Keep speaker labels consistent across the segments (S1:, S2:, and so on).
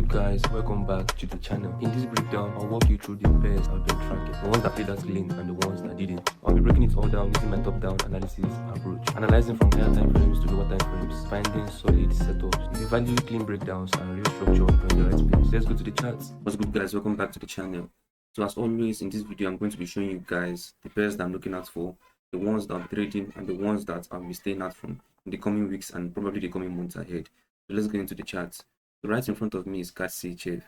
S1: up guys, welcome back to the channel. In this breakdown, I'll walk you through the pairs I've been tracking, the ones that played as clean and the ones that didn't. I'll be breaking it all down using my top-down analysis approach, analyzing from higher time frames to lower time frames, finding solid setups. If you value clean breakdowns and real structure, you're in the right place. Let's go to the charts. What's good guys, welcome back to the channel. So as always, in this video I'm going to be showing you guys the pairs that I'm looking out for, the ones that I'm trading and the ones that I'll be staying out from in the coming weeks and probably the coming months ahead. So let's get into the charts. So right in front of me is CAD CHF.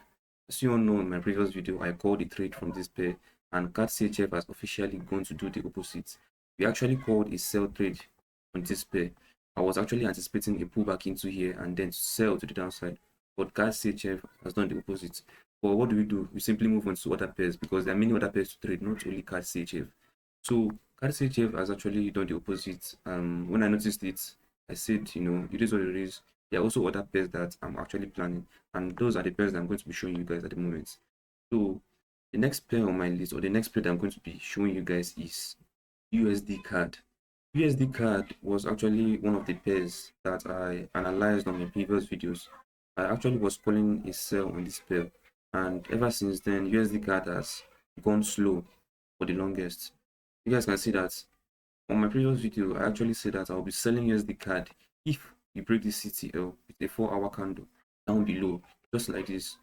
S1: As you all know, in my previous video I called the trade from this pair, and CAD CHF has officially gone to do the opposite. We actually called a sell trade on this pair. I was actually anticipating a pullback into here and then sell to the downside, but CAD CHF has done the opposite. But what do? We simply move on to other pairs because there are many other pairs to trade, not only CAD CHF. So CAD CHF has actually done the opposite. When I noticed it, I said, it is what it is. There are also other pairs that I'm actually planning, and those are the pairs that I'm going to be showing you guys at the moment. So the next pair on my list, or the next pair that I'm going to be showing you guys, is USD CAD. USD CAD was actually one of the pairs that I analyzed on my previous videos. I actually was calling a sell on this pair, and ever since then USD CAD has gone slow for the longest. You guys can see that on my previous video I actually said that I'll be selling USD CAD if we break this CTL with a 4-hour candle down below, just like this.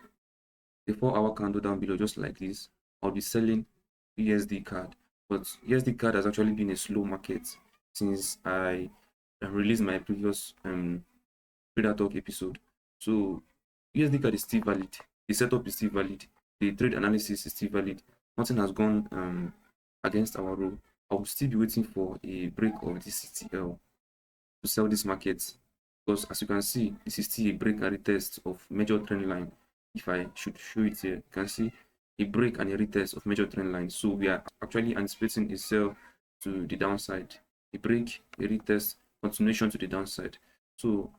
S1: The 4-hour candle down below, just like this, I'll be selling USD CAD. But USD CAD has actually been a slow market since I released my previous trader talk episode. So USD CAD is still valid, the setup is still valid, the trade analysis is still valid. Nothing has gone against our rule. I will still be waiting for a break of this CTL to sell this market, because as you can see, this is still a break and retest of major trend line. If I should show it here, you can see a break and a retest of major trend line. So we are actually anticipating a sell to the downside, a break, a retest, continuation to the downside. So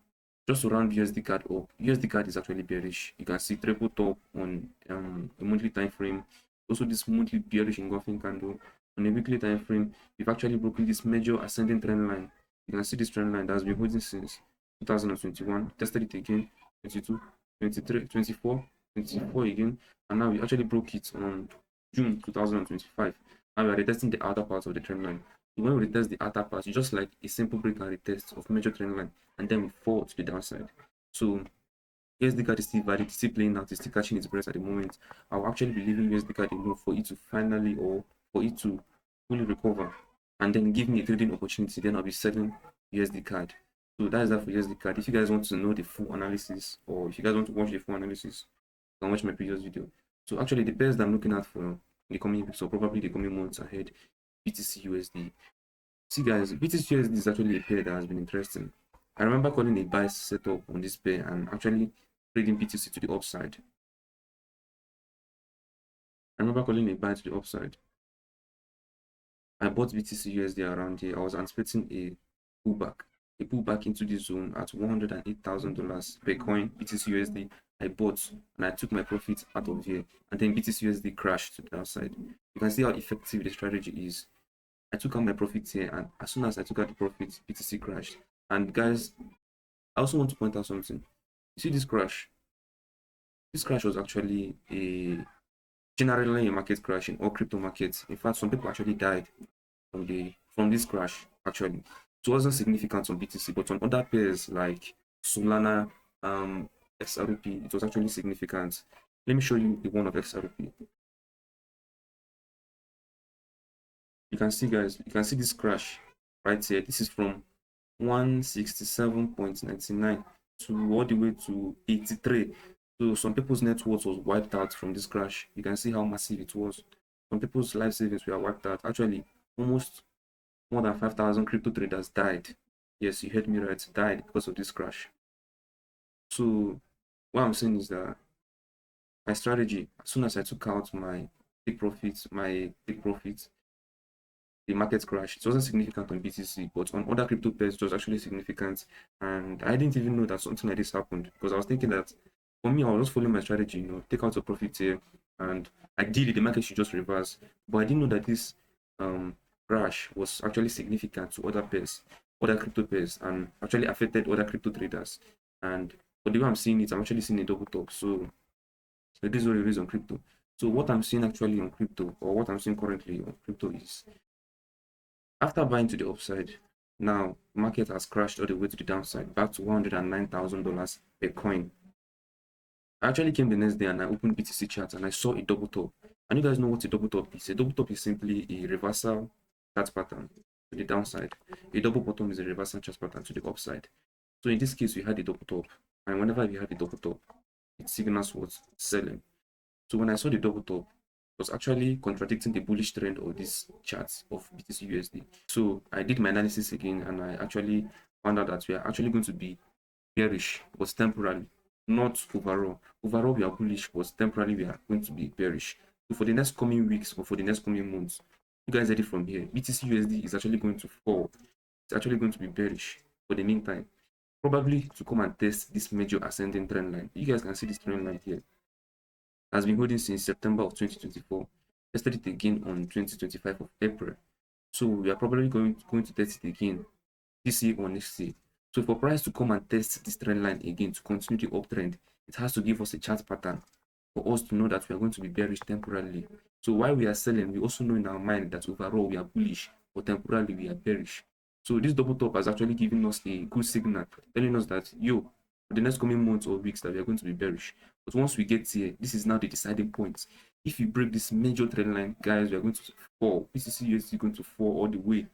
S1: just to round USD CAD up, USD CAD is actually bearish. You can see triple top on a monthly time frame. Also this monthly bearish engulfing candle on a weekly time frame. We've actually broken this major ascending trend line. You can see this trend line that has been holding since 2021, tested it again, 22, 23, 24, 24 again, and now we actually broke it on June 2025. Now we are retesting the outer part of the trend line. So when we retest the outer part, it's just like a simple break and retest of major trend line, and then we fall to the downside. So USD CAD is still valid, still playing out, it's still catching its breath at the moment. I'll actually be leaving USD CAD alone for it to finally, or for it to fully recover and then give me a trading opportunity. Then I'll be selling USD CAD. So that is that for USD CAD. If you guys want to know the full analysis, or if you guys want to watch the full analysis, you can watch my previous video. So actually the pairs that I'm looking at for the coming weeks, or probably the coming months ahead, BTC USD. See guys, BTC USD is actually a pair that has been interesting. I remember calling a buy setup on this pair and actually trading BTC to the upside. I remember calling a buy to the upside. I bought BTC USD around here. I was anticipating a pullback into this zone at $108,000 per coin BTC USD. I bought and I took my profits out of here, and then BTC USD crashed to the downside. You can see how effective the strategy is. I took out my profits here, and as soon as I took out the profits, BTC crashed. And guys, I also want to point out something. You see this crash? This crash was actually generally a market crash in all crypto markets. In fact, some people actually died from this crash. Actually, it wasn't significant on BTC, but on other pairs like Solana, XRP, it was actually significant. Let me show you the one of XRP. You can see, guys, you can see this crash right here. This is from 167.99 to all the way to 83. So some people's net worth was wiped out from this crash. You can see how massive it was. Some people's life savings were wiped out. Actually, almost more than 5,000 crypto traders died. Yes, you heard me right, died because of this crash. So what I'm saying is that my strategy, as soon as I took out my big profits, the market crash. It wasn't significant on BTC, but on other crypto pairs it was actually significant. And I didn't even know that something like this happened, because I was thinking that for me, I was just following my strategy, take out your profits here, and ideally the market should just reverse. But I didn't know that this crash was actually significant to other pairs, other crypto pairs, and actually affected other crypto traders. And for the way I'm seeing it, I'm actually seeing a double top. So So this is what it is on crypto. So what I'm seeing actually on crypto, or what I'm seeing currently on crypto, is after buying to the upside, now market has crashed all the way to the downside, back to $109,000 per coin. I actually came the next day and I opened BTC charts and I saw a double top. And you guys know what a double top is. A double top is simply a reversal chart pattern to the downside. A double bottom is a reversal chart pattern to the upside. So in this case, we had a double top. And whenever we have a double top, it signals what's selling. So when I saw the double top, it was actually contradicting the bullish trend of this charts of BTC USD. So I did my analysis again and I actually found out that we are actually going to be bearish, but temporarily, not overall. Overall, we are bullish, but temporarily we are going to be bearish. So for the next coming weeks or for the next coming months, you guys ready from here. BTC USD is actually going to fall. It's actually going to be bearish for the meantime. Probably to come and test this major ascending trend line. You guys can see this trend line here. It has been holding since September of 2024. Tested it again on 2025 of April. So we are probably going to test it again this year or next year. So for price to come and test this trend line again to continue the uptrend, it has to give us a chart pattern for us to know that we are going to be bearish temporarily. So while we are selling, we also know in our mind that overall we are bullish, but temporarily we are bearish. So this double top has actually given us a good signal, telling us that for the next coming months or weeks that we are going to be bearish. But once we get here, this is now the deciding point. If you break this major trend line, guys, we are going to fall. BTC USD is going to fall all the way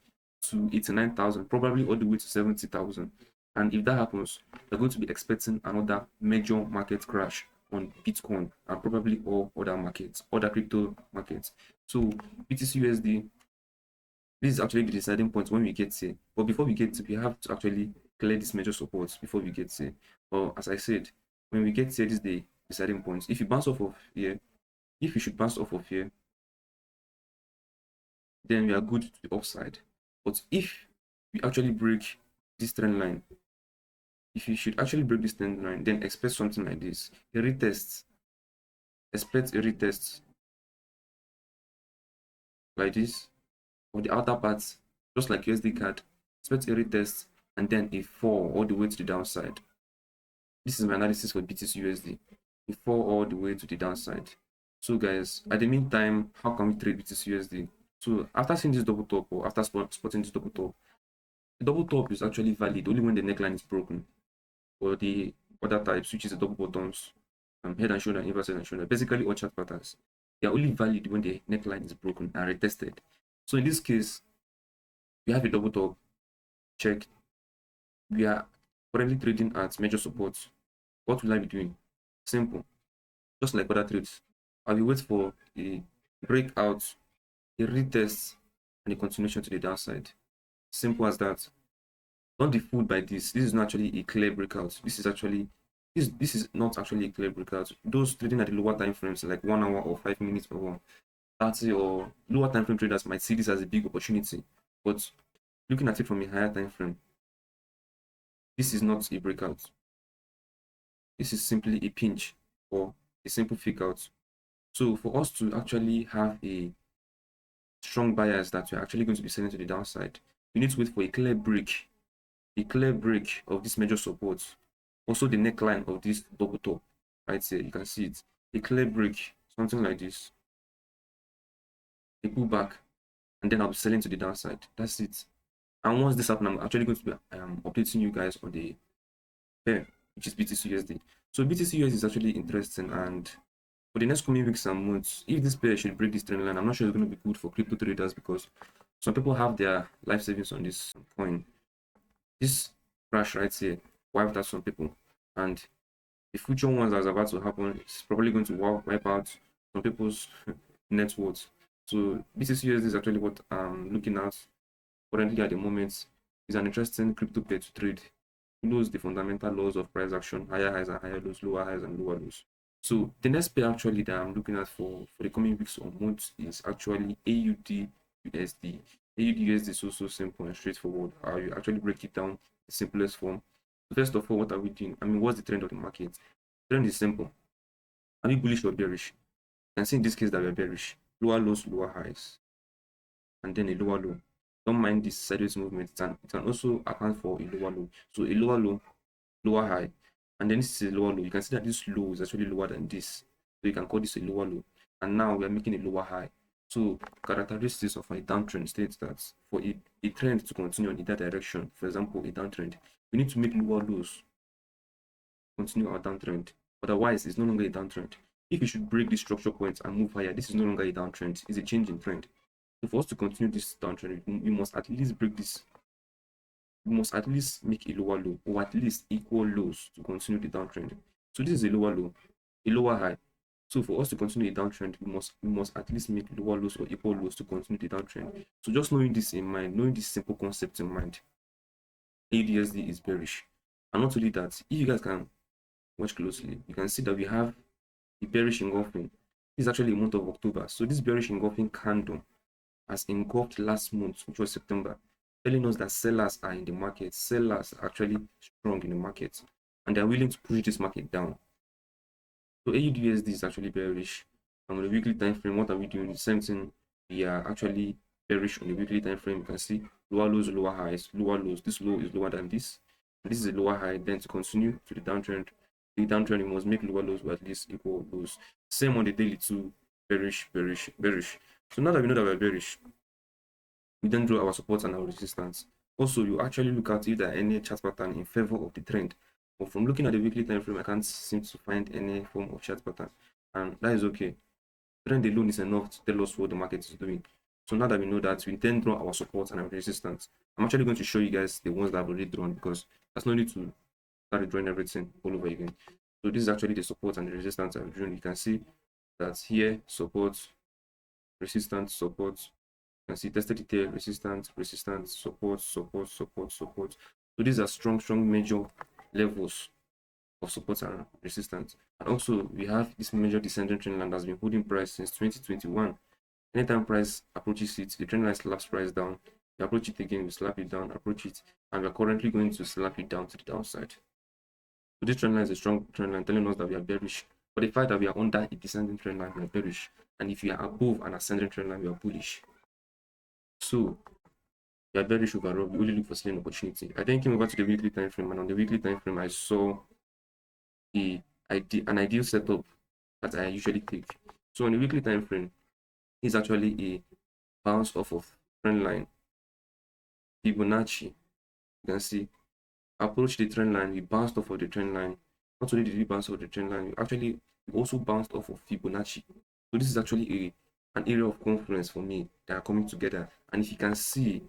S1: to 89,000, probably all the way to 70,000. And if that happens, we're going to be expecting another major market crash on Bitcoin and probably all other markets, other crypto markets. So BTC USD, this is actually the deciding point when we get here. But before we get to, we have to actually clear this major support before we get here. But as I said, when we get here, this is the deciding point. If you bounce off of here, if you should bounce off of here, then we are good to the upside. But if we actually break this trend line, if you should actually break this trend line, then expect something like this. A retest. Expect a retest like this. Or the outer parts, just like USD card. Expect a retest and then a fall all the way to the downside. This is my analysis for BTC USD. A fall all the way to the downside. So guys, at the meantime, how can we trade BTC USD? So after seeing this double top or after spotting this double top, the double top is actually valid only when the neckline is broken. Or the other types, which is the double bottoms, head and shoulder, inverse head and shoulder, basically all chart patterns, they are only valid when the neckline is broken and retested. So in this case, we have a double top check. We are currently trading at major support. What will I be doing? Simple. Just like other trades, I will wait for a breakout, a retest, and a continuation to the downside. Simple as that. Don't be fooled by this. This is not actually a clear breakout. This is not actually a clear breakout. Those trading at the lower time frames, like 1 hour or 5 minutes or 30 or lower time frame traders might see this as a big opportunity. But looking at it from a higher time frame, this is not a breakout. This is simply a pinch or a simple fake out. So for us to actually have a strong bias that we're actually going to be selling to the downside, we need to wait for a clear break of this major support. Also the neckline of this double top right here, you can see it. A clear break, something like this. A pullback, and then I'll be selling to the downside. That's it. And once this happens, I'm actually going to be updating you guys on the pair, which is BTC USD. So BTC USD is actually interesting, and for the next coming weeks and months, if this pair should break this trend line, I'm not sure it's going to be good for crypto traders because some people have their life savings on this coin. This crash right here wiped out some people, and the future ones that's about to happen is probably going to wipe out some people's net worth. So BTC USD is actually what I'm looking at currently at the moment. It's an interesting crypto pair to trade. It knows the fundamental laws of price action, higher highs and higher lows, lower highs and lower lows. So the next pair actually that I'm looking at for the coming weeks or months is actually AUD USD. AUD USD is so simple and straightforward. I will actually break it down the simplest form. First of all, what are we doing? I mean, what's the trend of the market? The trend is simple. Are we bullish or bearish? You can see in this case that we're bearish. Lower lows, lower highs, and then a lower low. Don't mind this sideways movement. It can also account for a lower low. So a lower low, lower high, and then this is a lower low. You can see that this low is actually lower than this. So you can call this a lower low. And now we are making a lower high. So characteristics of a downtrend states that for a trend to continue in either direction, for example, a downtrend, we need to make lower lows, continue our downtrend. Otherwise, it's no longer a downtrend. If you should break this structure point and move higher, this is no longer a downtrend, it's a change in trend. So for us to continue this downtrend, we must at least break this. We must at least make a lower low or at least equal lows to continue the downtrend. So this is a lower low, a lower high. So for us to continue a downtrend, we must at least make lower lows or equal lows to continue the downtrend. So just knowing this in mind, knowing this simple concept in mind, ADSD is bearish. And not only that, if you guys can watch closely, you can see that we have the bearish engulfing. This is actually a month of October. So this bearish engulfing candle has engulfed last month, which was September, telling us that sellers are in the market. Sellers are actually strong in the market, and they're willing to push this market down. So AUDUSD is actually bearish. And on the weekly time frame, what are we doing? The same thing. We are actually bearish on the weekly time frame. You can see lower lows, lower highs, lower lows. This low is lower than this. This is a lower high. Then to continue to the downtrend, we must make lower lows or at least equal lows. Same on the daily too. Bearish, bearish, bearish. So now that we know that we're bearish, we then draw our support and our resistance. Also, you actually look at if there are any chart pattern in favor of the trend. But from looking at the weekly time frame, I can't seem to find any form of chart pattern, and that is okay. Trend alone is enough to tell us what the market is doing. So now that we know that, we then draw our support and our resistance. I'm actually going to show you guys the ones that I've already drawn, because there's no need to start drawing everything all over again. So this is actually the support and the resistance I've drawn. You can see that here, support, resistance, support. You can see tested detail, resistance, resistance, support, support, support, support. So these are strong major levels of support and resistance. And also we have this major descending trend line that's been holding price since 2021. Anytime price approaches it, the trend line slaps price down. We approach it again, we slap it down, approach it, and we're currently going to slap it down to the downside. So this trend line is a strong trend line telling us that we are bearish. But the fact that we are under a descending trend line, we are bearish. And if we are above an ascending trend line, we are bullish. So we are bearish overall. We only look for selling opportunity. I then came over to the weekly time frame, and on the weekly time frame, I saw an ideal setup that I usually take. So on the weekly time frame, is actually a bounce off of trend line. Fibonacci, you can see, approach the trend line, we bounced off of the trend line. Not only did we bounce off the trend line, we also bounced off of Fibonacci. So this is actually an area of confluence for me that are coming together. And if you can see,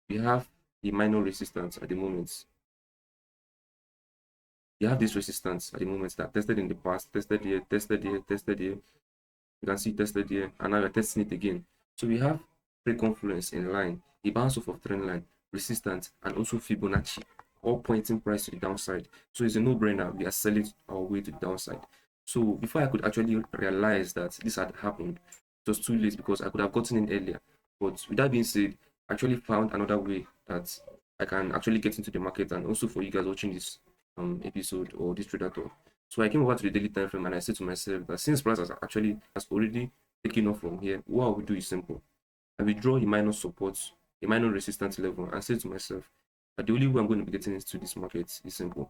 S1: we have a minor resistance at the moment. You have this resistance at the moment that tested in the past, tested here, tested here, tested here. You can see tested here, and now we're testing it again. So we have pre-confluence in line, a bounce off of trend line, resistance, and also Fibonacci, all pointing price to the downside. So it's a no-brainer. We are selling our way to the downside. So before I could actually realize that this had happened, it was too late because I could have gotten in earlier. But with that being said, I actually found another way that I can actually get into the market, and also for you guys watching this episode or this trader talk. So I came over to the daily time frame and I said to myself that since price has already taken off from here, what I will do is simple. I will draw a minor support, a minor resistance level, and say to myself that the only way I'm going to be getting into this market is simple.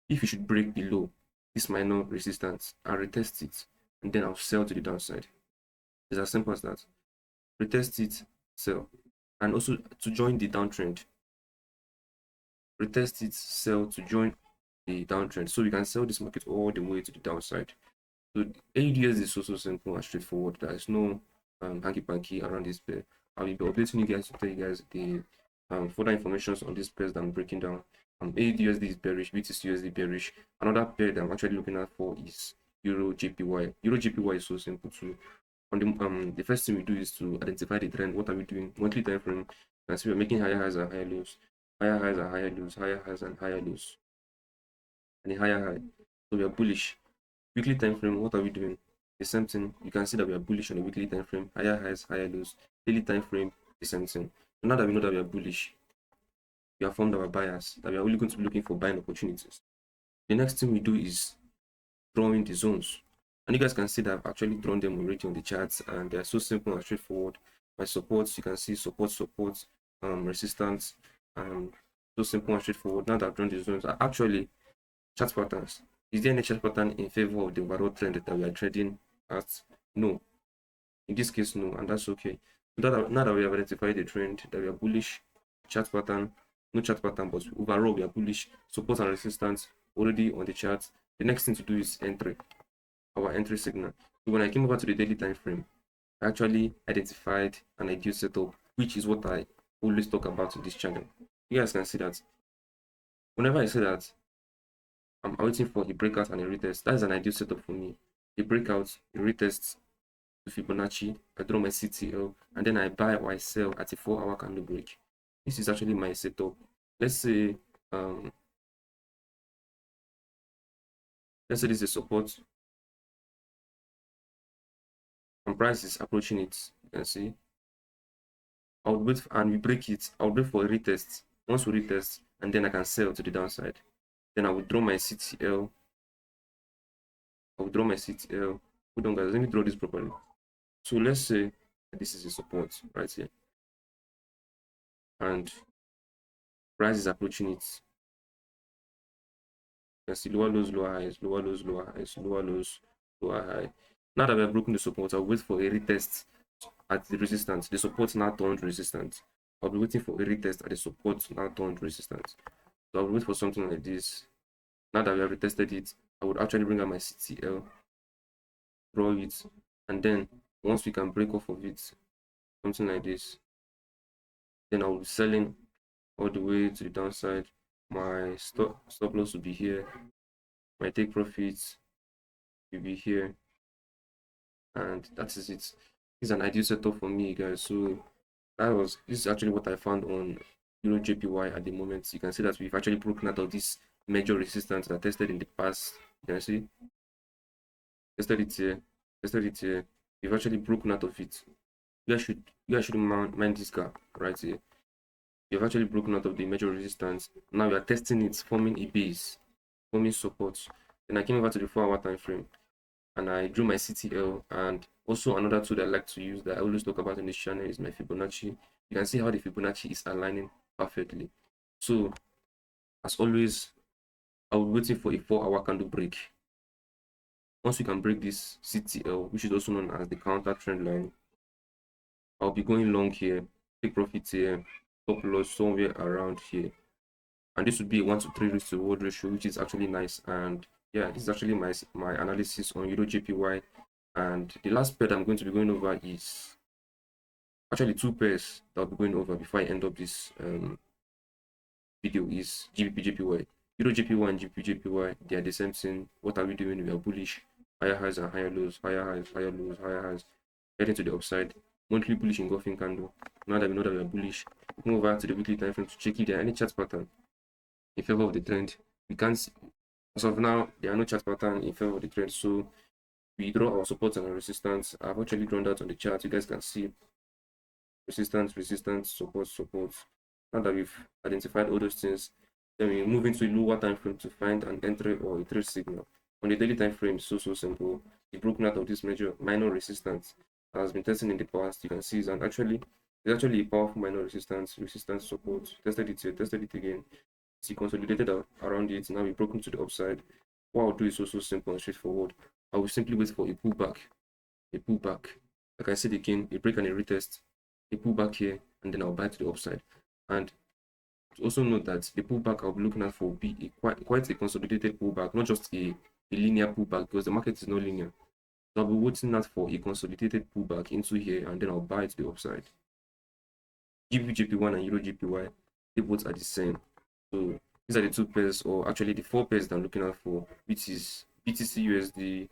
S1: If you should break below this minor resistance and retest it, and then I'll sell to the downside. It's as simple as that. Retest it, sell. And also to join the downtrend. Retest it, sell to join the downtrend. So we can sell this market all the way to the downside. So AUDS is so simple and straightforward. There is no hanky-panky around this pair. I will be updating you guys to tell you guys the further information on this pairs that I'm breaking down. AUDUSD is bearish, BTCUSD bearish. Another pair that I'm actually looking at for is Euro JPY. Euro JPY is so simple too. On the first thing we do is to identify the trend. What are we doing? Monthly time frame. You can see we're making higher highs and higher lows, higher highs and higher lows, higher highs and higher lows, and a higher high. So we are bullish. Weekly time frame. What are we doing? The same thing. You can see that we are bullish on the weekly time frame. Higher highs, higher lows. Daily time frame. The same thing. So now that we know that we are bullish, we have formed our bias that we are only going to be looking for buying opportunities. The next thing we do is drawing the zones. And you guys can see that I've actually drawn them already on the charts, and they're so simple and straightforward. My supports, you can see support, resistance, so simple and straightforward. Now that I've drawn the zones, are actually chart patterns. Is there any chart pattern in favor of the overall trend that we are trading at? No. In this case, no, and that's okay. Now that we have identified the trend that we are bullish, chart pattern, no chart pattern, but overall we are bullish, support and resistance already on the chart. The next thing to do is entry, our entry signal. So when I came over to the daily time frame, I actually identified an ideal setup, which is what I always talk about in this channel. You guys can see that whenever I say that I'm waiting for a breakout and a retest, that's an ideal setup for me. A breakout, a retest to Fibonacci, I draw my CTL, and then I buy or I sell at a 4-hour candle break. This is actually my setup. Let's say this is a support and price is approaching it. You can see. I'll wait and we break it. I'll wait for a retest. Once we retest, and then I can sell to the downside. Then I will draw my CTL. I will draw my CTL. Hold on, guys. Let me draw this properly. So let's say this is a support right here, and price is approaching it. You can see lower lows, lower highs, lower lows, lower highs, lower lows, lower high. Now that we have broken the support, I'll wait for a retest at the resistance. The support now turned resistance. I'll be waiting for a retest at the support now turned resistance. So I'll wait for something like this. Now that we have retested it, I would actually bring out my CTL, draw it, and then once we can break off of it, something like this, then I will be selling all the way to the downside. My stop loss will be here. My take profits will be here, and that is it. It's an ideal setup for me, guys. So this is actually what I found on Euro JPY at the moment. You can see that we've actually broken out of this major resistance that tested in the past. You can see tested it here. We've actually broken out of it. You guys should mind this gap right here. We've actually broken out of the major resistance. Now we are testing it, forming a base, forming support. Then I came over to the 4-hour time frame and I drew my CTL. And also another tool that I like to use that I always talk about in this channel is my Fibonacci. You can see how the Fibonacci is aligning perfectly. So as always, I will be waiting for a 4-hour candle break. Once we can break this CTL, which is also known as the counter trend line, I'll be going long here, take profits here, stop loss somewhere around here, and this would be a 1 to 3 risk to reward ratio, which is actually nice. And yeah, this is actually my analysis on Euro JPY. And the last pair that I'm going to be going over is actually 2 pairs that I'll be going over before I end up this video is GBP JPY. Euro JPY and GBP JPY, they are the same thing. What are we doing? We are bullish, higher highs and higher lows, higher highs, higher lows, higher highs, heading to the upside. Monthly bullish engulfing candle. Now that we know that we are bullish, we move over to the weekly time frame to check if there are any chart pattern in favor of the trend. We can't see, as of now, there are no chart pattern in favor of the trend. So we draw our support and our resistance. I've actually drawn that on the chart. You guys can see resistance, resistance, support, support. Now that we've identified all those things, then we move into a lower time frame to find an entry or a trade signal. On the daily time frame, so simple. We broken out of this minor resistance that has been testing in the past. You can see it's actually a powerful minor resistance support. Tested it here, tested it again. See, consolidated around it. Now we've broken to the upside. What I'll do is also simple and straightforward. I will simply wait for a pullback. Like I said again, a break and a retest, a pullback here, and then I'll buy to the upside. And also note that the pullback I'll be looking at for will be quite a consolidated pullback, not just a linear pullback, because the market is not linear. So I'll be waiting out for a consolidated pullback into here, and then I'll buy to the upside. GBP JPY and Euro JPY, they both are the same. So these are the 2 pairs, or actually the 4 pairs that I'm looking out for, which is BTC USD,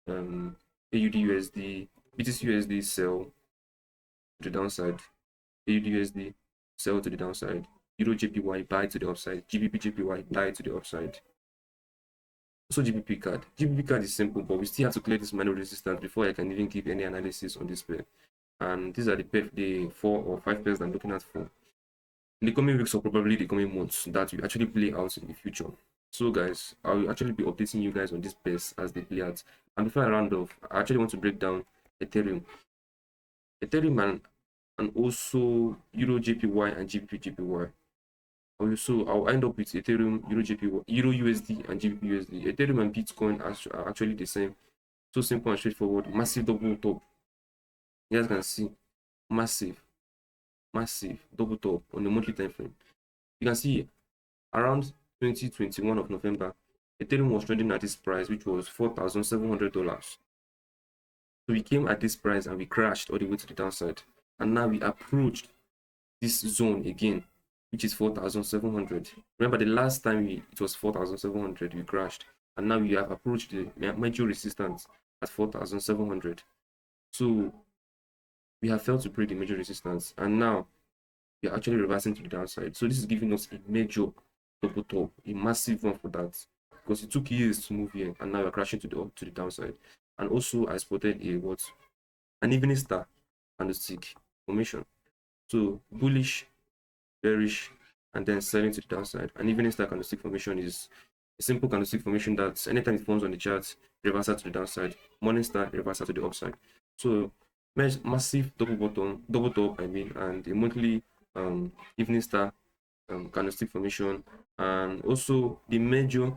S1: AUD USD, BTC USD sell to the downside, AUD USD sell to the downside, Euro JPY buy to the upside, GBP JPY buy to the upside. Also GBP card. GBP card is simple, but we still have to clear this minor resistance before I can even give any analysis on this pair. And these are the 4 or 5 pairs that I'm looking at for in the coming weeks, or probably the coming months, that will actually play out in the future. So guys, I will actually be updating you guys on this pairs as they play out. And before I round off, I actually want to break down Ethereum and also Euro JPY and GBP JPY. Also, I'll end up with Ethereum, Euro USD, and GBP USD. Ethereum and Bitcoin are actually the same. So simple and straightforward. Massive double top. You guys can see massive double top on the monthly time frame. You can see around 2021 of November, Ethereum was trading at this price, which was $4,700. So we came at this price and we crashed all the way to the downside. And now we approached this zone again, which is 4,700. Remember, the last time it was 4,700, we crashed. And now we have approached the major resistance at 4,700. So we have failed to break the major resistance. And now we are actually reversing to the downside. So this is giving us a major double top, a massive one for that. Because it took years to move here. And now we're crashing to the downside. And also, I spotted an evening star candlestick formation. So bullish, bearish, and then selling to the downside. An evening star candlestick formation is a simple candlestick formation that anytime it forms on the chart, reversal to the downside. Morning star, reversal to the upside. So massive double top, and a monthly evening star candlestick formation, and also the major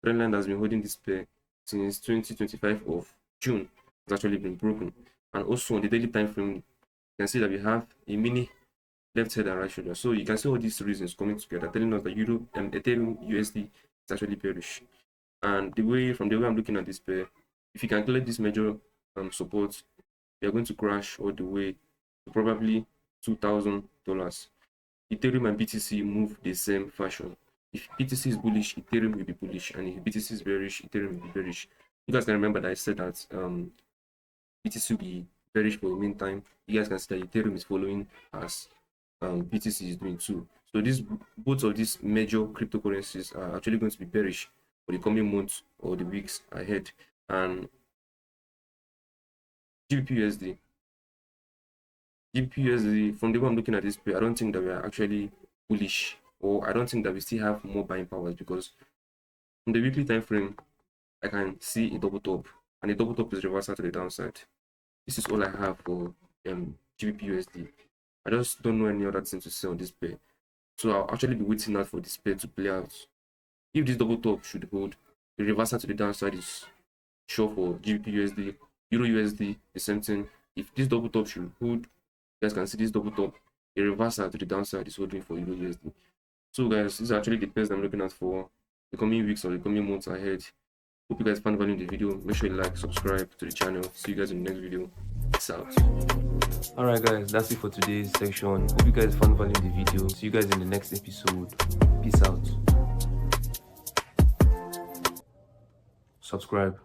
S1: trend line has been holding this pair since 2025 of June has actually been broken. And also on the daily time frame, you can see that we have a mini left head and right shoulder. So you can see all these reasons coming together, telling us that Ethereum USD is actually bearish. And from the way I'm looking at this pair, if you calculate this major support, we are going to crash all the way to probably $2,000. Ethereum and BTC move the same fashion. If BTC is bullish, Ethereum will be bullish, and if BTC is bearish, Ethereum will be bearish. You guys can remember that I said that BTC will be bearish for the meantime. You guys can see that Ethereum is following as BTC is doing too. So both of these major cryptocurrencies are actually going to be bearish for the coming months or the weeks ahead. And GBP USD, from the way I'm looking at this pair, I don't think that we are actually bullish, or I don't think that we still have more buying powers, because from the weekly time frame, I can see a double top, and a double top is reversal to the downside. This is all I have for GBP USD. I just don't know any other thing to say on this pair, so I'll actually be waiting out for this pair to play out. If this double top should hold, the reversal to the downside is sure for GBP USD. Euro USD, the same thing. If this double top should hold, you guys can see this double top, a reversal to the downside is holding for Euro USD. So guys, this is actually the pairs I'm looking at for the coming weeks or the coming months ahead. Hope you guys found value in the video. Make sure you like, subscribe to the channel. See you guys in the next video. Peace out. Alright guys, that's it for today's section. Hope you guys found value in the video. See you guys in the next episode. Peace out. Subscribe.